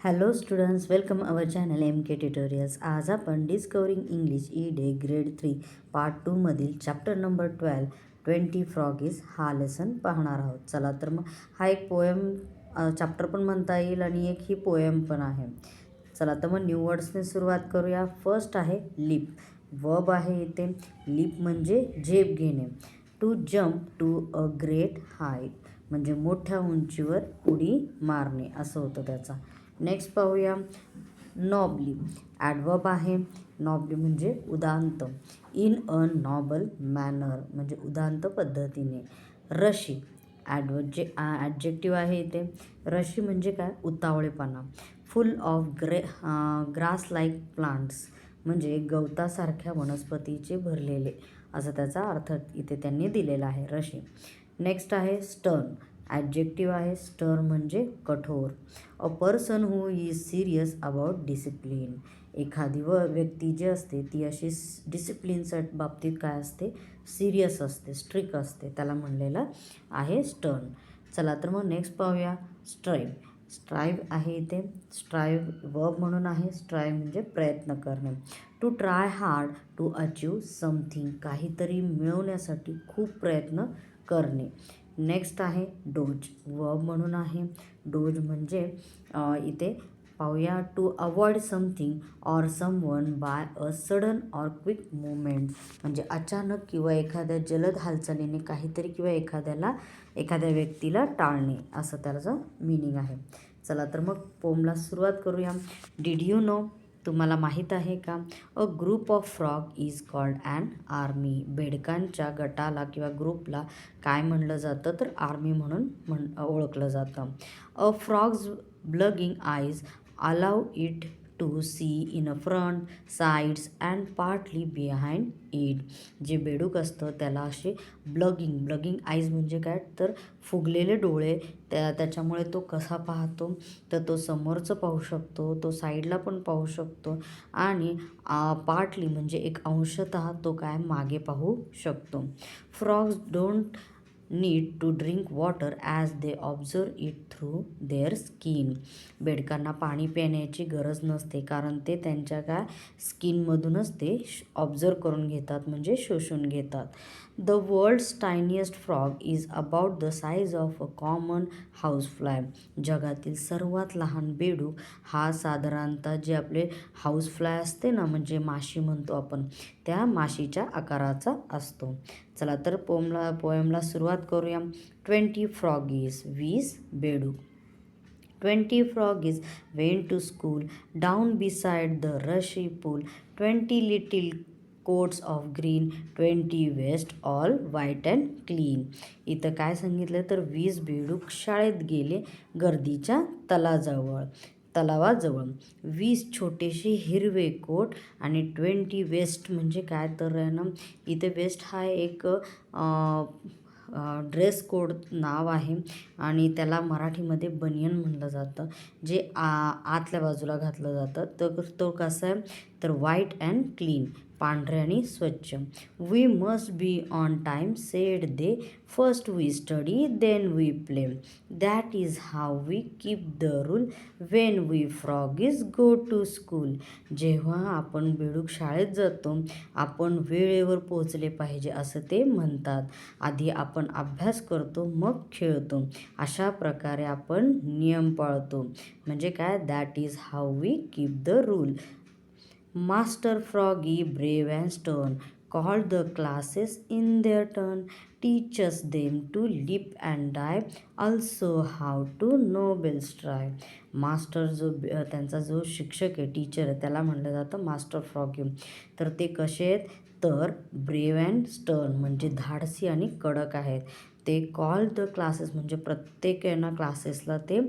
Hello students, welcome our channel MK tutorials. आज आपण discovering English day grade 3 part 2 मधील chapter number 12 20 फ्रॉगीज हा lesson पाहणार आहोत. चला तर मग हा एक पोएम चॅप्टर पण म्हणता येईल आणि एक ही पोएम पण आहे. चला तर मग न्यू वर्ड्सने सुरुवात करूया. फर्स्ट आहे लिप. वर्ब आहे इथे. लिप म्हणजे झेप घेणे. To jump to a great height म्हणजे मोठ्या उंचीवर उडी मारणे असं होतं त्याचा. नेक्स्ट पाहूया नॉबली. ॲडवर्ब आहे. नॉबली म्हणजे उदांत. इन अ नॉबल मॅनर म्हणजे उदांत पद्धतीने. रशी ॲडजेक्टिव्ह आहे इथे. रशी म्हणजे काय? उतावळेपणा. Full of grass like plants म्हणजे गवतासारख्या वनस्पतीचे भरलेले असं त्याचा अर्थ इथे त्यांनी दिलेला आहे. रशी. नेक्स्ट आहे स्टर्न. ॲडजेक्टिव्ह आहे. स्टर्न म्हणजे कठोर. A person who is serious about discipline. एखादी व्यक्ती जी असते ती अशी डिसिप्लिनच्या बाबतीत काय असते? सिरियस असते, स्ट्रिक्ट असते. त्याला म्हणलेलं आहे स्टर्न. चला तर मग नेक्स्ट पाहूया स्ट्राईव्ह. स्ट्राईव्ह आहे इथे. स्ट्राईव्ह वर्ब म्हणून आहे. स्ट्राईव्ह म्हणजे प्रयत्न करणे. To try hard to achieve something काहीतरी मिळवण्यासाठी खूप प्रयत्न करणे. नेक्स्ट आहे डोज. वर्ब म्हणून आहे. डोज म्हणजे इथे पाहूया to avoid something or someone by a sudden or quick movement म्हणजे अचानक किंवा एखाद्या जलद हालचालीने काहीतरी किंवा एखाद्या व्यक्तीला टाळणे असं त्याचं मीनिंग आहे. चला तर मग पोमला सुरुवात करूया. Did you know? तुम्हाला माहीत आहे का? A group of frog is called an army. बेडकांच्या गटाला किंवा ग्रुपला काय म्हणलं जातं? तर आर्मी म्हणून ओळखलं जातं. A frog's bulging eyes allow it to see in front, sides and partly behind it. जे बेडूक असतं त्याला असे ब्लगिंग आईज म्हणजे काय? तर फुगलेले डोळे. त्याच्यामुळे तो कसा पाहतो? तर तो समोरचं पाहू शकतो, तो साईडला पण पाहू शकतो आणि पार्टली म्हणजे एक अंशतः तो काय मागे पाहू शकतो. Frogs don't need to drink water as they observe it through their skin. बेडकांना पाणी पिण्याची गरज नसते कारण ते त्यांच्या काय स्किनमधूनच ते ऑब्झर्व करून घेतात म्हणजे शोषून घेतात. The world's tiniest frog is about the size of a common housefly. जगातील सर्वात लहान बेडूक हा साधारणतः जे आपले हाऊसफ्लाय असते ना म्हणजे माशी म्हणतो आपण, त्या माशीच्या आकाराचा असतो. चला तर पोएमला सुरुवात करूया. 20 फ्रॉगीज 20 बेडूक. 20 froggies went to school down beside the rushy pool. 20 little coats of green, 20 vest all white and clean. इथं काय सांगितलं तर 20 बेडूक शाळेत गेले गर्दीच्या तलावाजवळ. 20 छोटेसे हिरवे कोट आणि 20 वेस्ट म्हणजे काय तर आहे ना, इथे वेस्ट हा एक ड्रेस कोड नाव आहे आणि त्याला मराठीमध्ये बनियन म्हणलं जातं. जे आतल्या बाजूला घातलं जातं. तर तो कसा आहे तर व्हाईट अँड क्लीन, पांढरे आणि स्वच्छ. We must be on time said they, first we study then we play, that is how we keep the rule when we froggies go to school. जेव्हा आपण बेडूक शाळेत जातो आपण वेळेवर पोहोचले पाहिजे असं ते म्हणतात. आधी आपण अभ्यास करतो मग खेळतो. अशा प्रकारे आपण नियम पाळतो म्हणजे काय? That is how we keep the rule. Master Froggy brave and stern called the classes in their turn, teaches them to live and die, also how to noble strive. Master त्यांचा जो शिक्षक आहे, टीचर आहे, त्याला म्हणलं जातं master froggy. तर ते कसे आहेत तर ब्रेव अँड स्टर्न म्हणजे धाडसी आणि कडक आहेत. ते कॉल द क्लासेस म्हणजे प्रत्येक क्लासेसला ते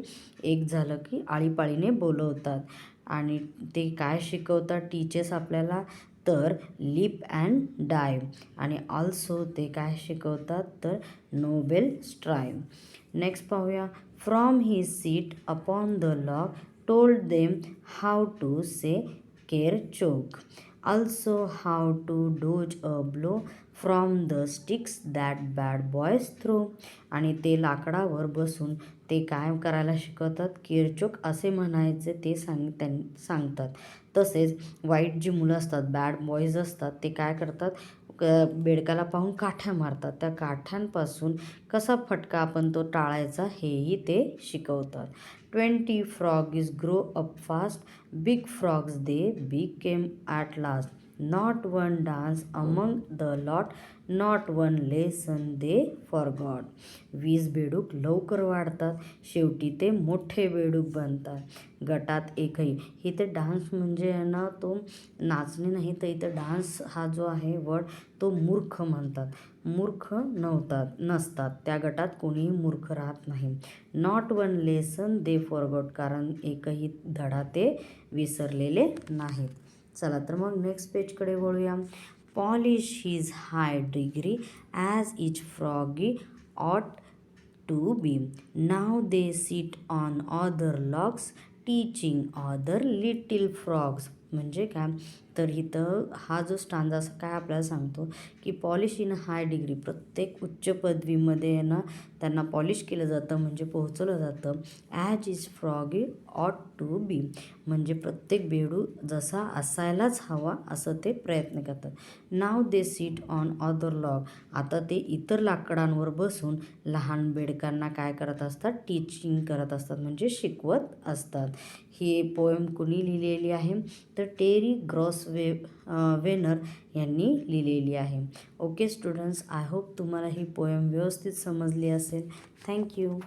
एक झालं की आळीपाळीने बोलवतात आणि ते काय शिकवतात टीचर्स आपल्याला तर लिप अँड डाय आणि ऑल्सो ते काय शिकवतात तर नोबेल स्ट्राईव्ह. नेक्स्ट पाहूया. From his seat upon the log told them how to say kerchog, also how to dodge a blow from the sticks that bad boys throw. आणि ते लाकडावर बसून ते काय करायला शिकवतात, किर्चोक असे म्हणायचे ते सांगतात. तसेच वाईट जी मुलं असतात, बॅड बॉयज असतात, ते काय करतात, बेडकाला पाहून काठ्या मारतात. त्या काठ्यांपासून कसा फटका आपण तो टाळायचा हेही ते शिकवतात. 20 froggies grow up fast, big frogs they became at last. Not one dance among the lot, not one lesson they forgot. 20 बेडूक लवकर वाढतात, शेवटी ते मोठे बेडूक बनतात. गटात एकही. इथे डान्स म्हणजे ना तो नाचणे नाही, तर इथं डान्स हा जो आहे वर्ड तो मूर्ख म्हणतात. मूर्ख नसतात, त्या गटात कोणीही मूर्ख राहत नाही. Not one lesson they forgot, कारण एकही धडा ते विसरलेले नाहीत. चला तर मग नेक्स्ट पेजकडे वळूया. Polish his high degree as each froggy ought to be. Now they sit on other logs, teaching other little frogs. म्हणजे काय, तर इथं हा जो स्टांजा काय आपल्याला सांगतो की पॉलिश इन हाय डिग्री, प्रत्येक उच्च पदवीमध्ये ना त्यांना पॉलिश केलं जातं, म्हणजे पोहोचवलं जातं. As is froggy ought to बी, म्हणजे प्रत्येक बेडू जसा असायलाच हवा असं ते प्रयत्न करतात. नाव दे सीट ऑन अदर लॉग, आता ते इतर लाकडांवर बसून लहान बेडकांना काय करत असतात, टीचिंग करत असतात, म्हणजे शिकवत असतात. ही पोएम कुणी लिहिलेली आहे, तर टेरी वेनर यांनी लिहिलेली आहे. ओके स्टुडंट्स, आय होप तुम्हाला ही पोएम व्यवस्थित समजली असेल. थँक्यू.